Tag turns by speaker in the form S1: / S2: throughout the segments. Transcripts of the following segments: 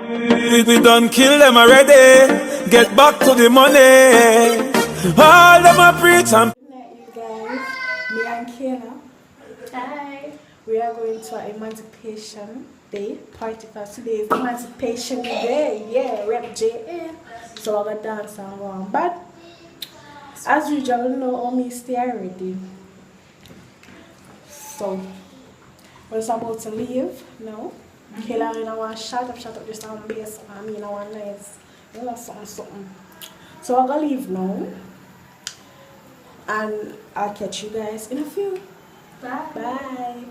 S1: We done kill them already. Get back to the money. All them a preach and.
S2: Good night, you guys. Me and Kayla. Hi. We are going to our Emancipation Day party because today is Emancipation Day. Yeah, rep JA. So I'm gonna dance and one. But as usual, you know, me stay already. So we're just about to leave now. Kayla, you know, want shut up just on base. I mean, I want nice, you know, something. So I'm gonna leave now. And I'll catch you guys in a few. Bye. Bye.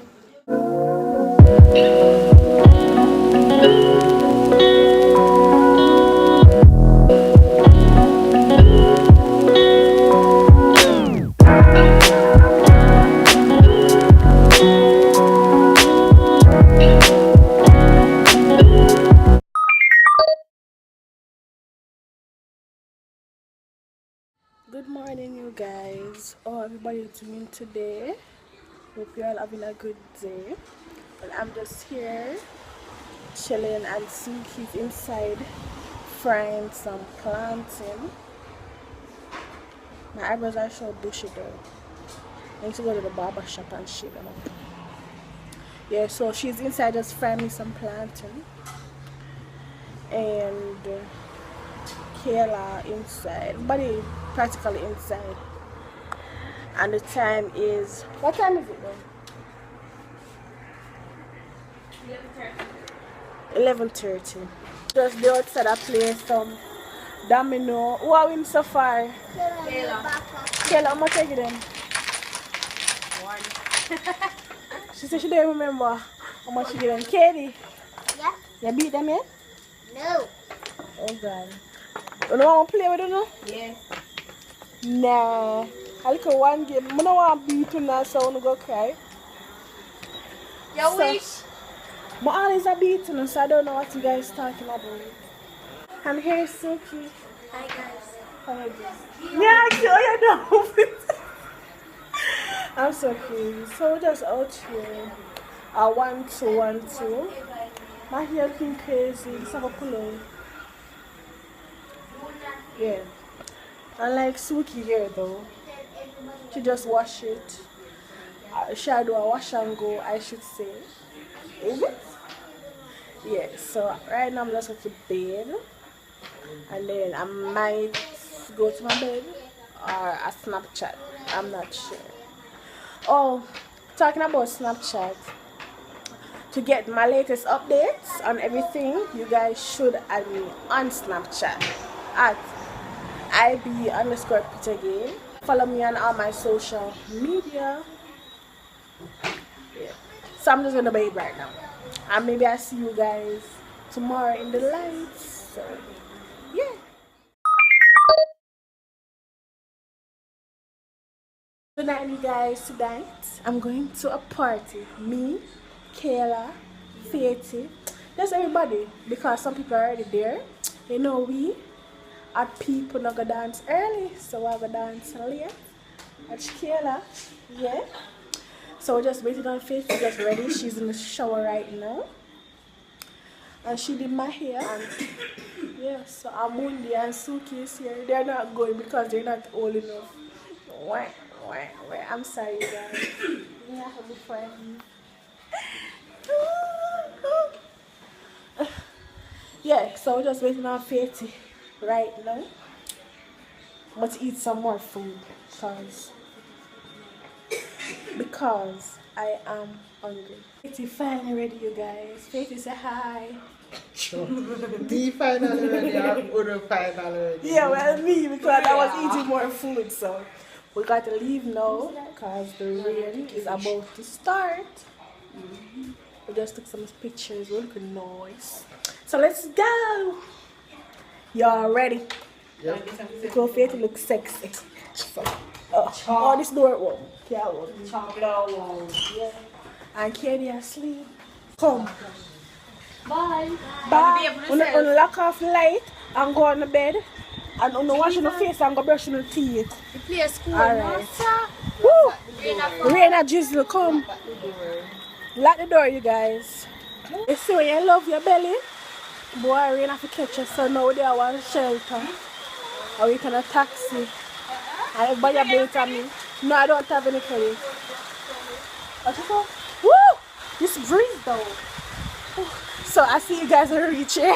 S2: Good morning, you guys. Oh, everybody doing today? Hope you're all having a good day. Well, I'm just here chilling and Suki's inside frying some plantain. My eyebrows are so bushy though. I need to go to the barber shop and shave them up. Yeah, so she's inside just frying me some plantain. And Kayla inside. Everybody practically inside. And the time is, what time is it though? 11:30. Just the outside I play some domino. Who are we so far? Kayla, how much I give them? 1. She said she don't remember how much she give them. Katie?
S3: Yeah?
S2: You beat them yet?
S3: No.
S2: Oh God. You don't want to play with them no?
S3: Yeah.
S2: Nah. I look at one game. I don't want to beat you now, so I want to go cry.
S3: Your
S2: So,
S3: wish?
S2: My always a beating, so I don't know what you guys talking about. And here's Suki.
S3: Hi guys.
S2: How are you? Yeah, I know. I'm so cute. So we're just out here. 1-2-1-2. My hair looking crazy. Let's have a pull out. Yeah. Unlike Suki here though. She just wash it. She do a wash and go, I should say. Is it? Yeah, so right now I'm just going to bed. And then I might go to my bed or a Snapchat. I'm not sure. Oh, talking about Snapchat. To get my latest updates on everything, you guys should add me on Snapchat at IB_Pitagain. Follow me on all my social media. Yeah. So I'm just gonna bathe right now. And maybe I'll see you guys tomorrow in the lights. So yeah. Good night, you guys. Tonight I'm going to a party. Me, Kayla, Faity, just everybody, because some people are already there. You know, we are people not gonna dance early, so we're gonna dance late. That's Kayla, yeah. So we're just waiting on Faith to get ready. She's in the shower right now. And she did my hair. And yeah, so Amundi and Suki is here. They're not going because they're not old enough. Why? I'm sorry, guys. We have to be friends. Yeah, so we're just waiting on Faith right now. I'm going to eat some more food because I am hungry. Faith finally ready, you guys. Faith say hi.
S4: Sure. Me finally ready, or finally ready.
S2: Yeah, well, me, because I was eating more food, so we got to leave now because the rain is about to start. We just took some pictures, we're looking nice. So let's go. Y'all ready?
S4: Yep.
S2: Because Faith looks sexy. So, oh, this door won't. Yeah, yeah. And Katie asleep. Come.
S3: Bye.
S2: Bye. Unlock off the light and go on the bed. And on wash your face and go brush your teeth.
S3: You play a school.
S2: Alright. Woo! Rain and drizzle, come. Lock the door, you guys. You see when you love your belly, Boy, rain have to catch us, so now they are one shelter. Or we can a taxi. And everybody are blaming on me. No, I don't have any credit. What you say? Woo! This breeze though. So I see you guys are reach here.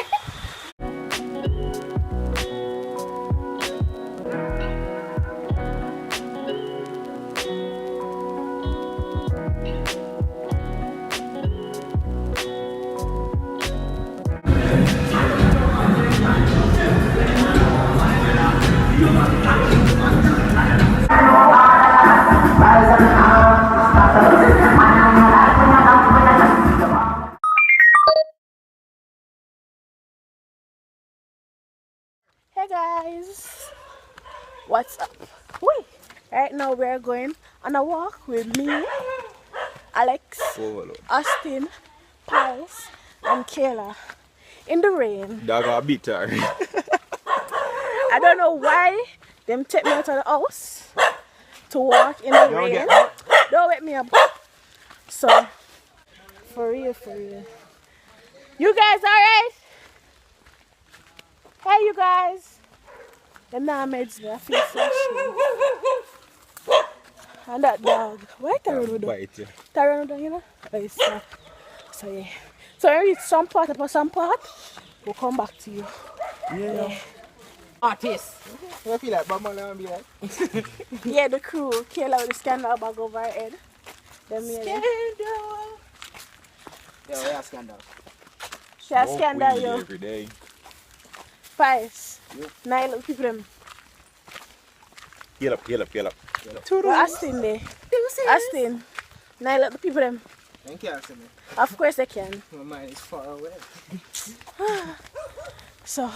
S2: Hey guys, what's up? Wait, right now we're going on a walk with me, Alex, Austin, Paris, and Kayla in the rain.
S1: Dog a bitter.
S2: I don't know why them take me out of the house to walk in the rain. Don't wake me up. So, for real, for real. You guys alright? Hey, you guys. The meds me. I feel so shit. And that dog. Why Taron
S1: Bite you.
S2: Taron, you know? So yeah. So when we reach some part, we'll come back to you. Yeah.
S4: Artist. I feel like Bama and be like.
S2: Yeah, the crew. Kayla with the scandal bag over her head. Scandal.
S4: Yo, we have scandal.
S2: She has scandal, yo.
S1: Every day.
S2: Pies. Now little people them.
S1: Get up.
S2: Well, Austin there. Austin. Now little people them.
S4: Thank you, Austin.
S2: Of course they can.
S4: My mind is far away.
S2: So,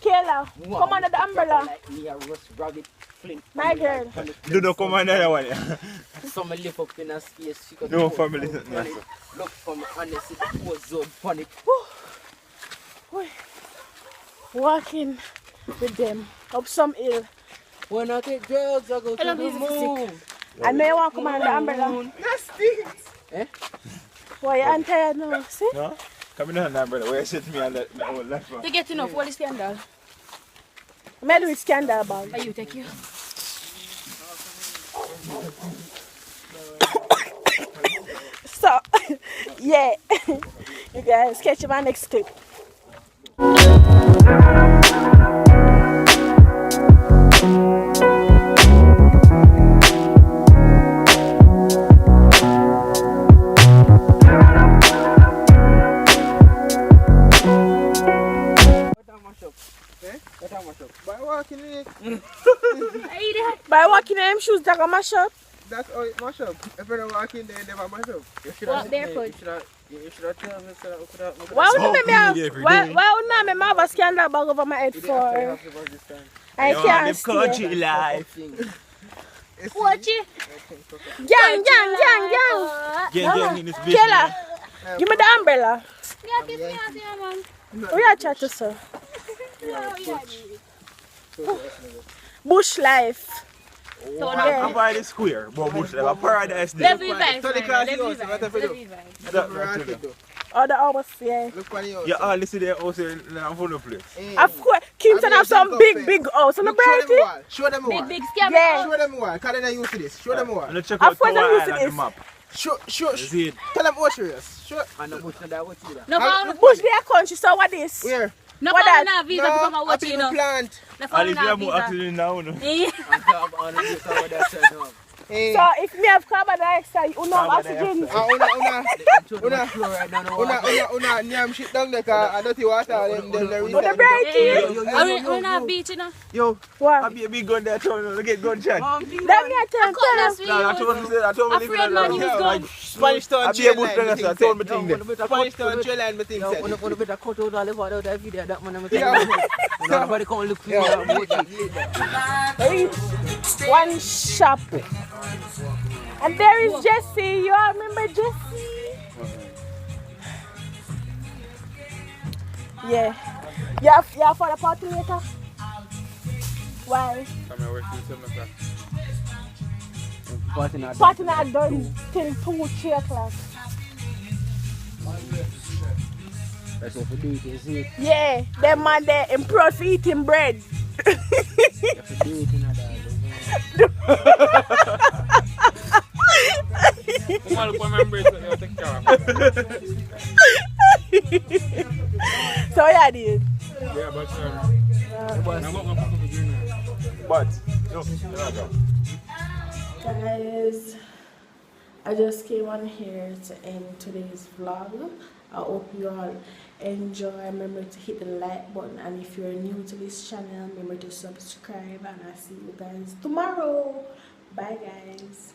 S2: Kayla, come under the umbrella.
S4: Like me, a roast rabbit flint.
S2: My girl.
S1: Do not come on that one.
S4: Some live up in a space. She got
S1: No
S4: to
S1: family.
S4: look from honest, it was so funny.
S2: Walking with them up some hill.
S4: When I take drugs, I go to the moon.
S2: I know you want to come under the umbrella.
S4: Nasty. Eh?
S2: Why you aren't tired now? See?
S1: No? Come in on that brother. Where sit me on that old left one?
S3: You get enough. What is scandal?
S2: I'm going to do with scandal bag.
S3: Are you take you?
S2: So, yeah. You guys catch my next clip.
S4: By walking in it.
S2: By walking in them shoes, that got mash up.
S4: That's all it mash up. If you don't walk in there, they never mash up.
S3: What barefoot?
S4: You should have told me so.
S2: Why would you make me have, why would you have a scandal bag over my head for? I can't see.
S1: Life.
S3: Watch it.
S2: Gang.
S1: Gang in this business.
S2: Kayla, give me the umbrella.
S3: Yeah, kiss me out here, man.
S2: We are chatting, sir. Bush life.
S3: So
S2: Yeah.
S1: I'm by the square, but bush like a paradise there.
S3: Let's be vibes,
S4: Tony
S3: man.
S4: Claus,
S3: Let's
S4: you
S3: be
S4: also,
S3: vibes.
S4: what have you
S3: Let's
S4: do?
S3: be vibes.
S1: That right there.
S2: Other hours, yeah.
S4: Look on you.
S1: Yeah, all this there also in a full place.
S2: Of course, Kingston have some big house on the variety.
S4: Show them
S3: Big,
S4: one.
S3: big scam.
S2: Yeah.
S4: Show them one. Because they're not used to this. Show them one.
S1: And check
S2: Of
S1: out
S2: course
S1: Tower
S2: I'm used to
S1: Island
S2: this.
S1: map.
S4: Show.
S1: See it?
S4: Tell them what serious. Show. And the bush that what you do.
S3: No,
S4: Ah,
S3: no,
S2: Bush their country, so what is?
S4: Where?
S3: no,
S2: What
S3: no,
S2: that?
S3: no, visa to come and watch
S4: I
S3: you,
S4: people
S3: know.
S4: plant.
S3: No,
S1: All this we
S3: no,
S1: have more
S3: visa.
S1: accident now, no?
S3: Eh.
S4: Hey.
S2: So if me have carbon dioxide, you know
S1: Carbon
S2: oxygen.
S4: Una nyam shit down there cause dirty water them
S2: But the
S4: recycle.
S2: brighty.
S3: We're not beach, you know.
S1: Yo, I
S2: What?
S1: be a big gun there, told me, get gunshot.
S2: Let me tell
S3: Come on,
S2: you.
S3: sweet.
S1: No, I told me
S3: Afraid man, he was gone.
S4: Spanish town
S1: I be
S4: jail
S1: able to
S4: line.
S1: tell us, I told me thing there.
S4: Spanish town jail line, me think said.
S5: Nobody come look for
S4: Yeah.
S2: One shop. And there is Jessie. You all remember Jessie? Yeah. You have for the party later? Why? Party not done till 2, 3 o'clock.
S5: That's what we do it, you see.
S2: Yeah, them man there improved for eating bread.
S5: You have to do it in a dog.
S1: Come on, remember it, you take care of
S2: So yeah, dude.
S1: Yeah, but but
S2: Guys, I just came on here to end today's vlog. I hope you all enjoy. Remember to hit the like button, and if you're new to this channel, remember to subscribe, and I'll see you guys tomorrow. Bye guys.